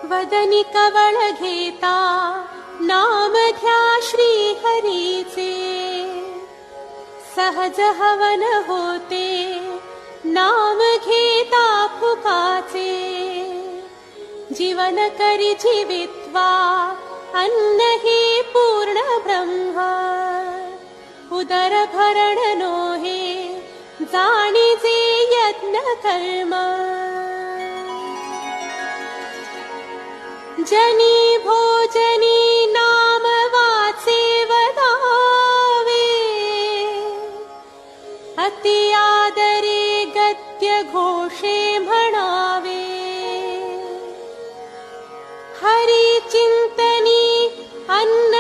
वदनी कवळ घेता नाम घ्या श्री हरीचे, सहज हवन होते नाम घेता फुकाचे. जीवन करी जीवित्वा अन्न हे पूर्ण ब्रह्म, उदर भरण नोहे जाणीजे यज्ञ कर्म. जनी भोजनी नाम वाचे वदावे, अति आदरे गद्य घोषे म्हणावे. हरी चिंतनी अन्न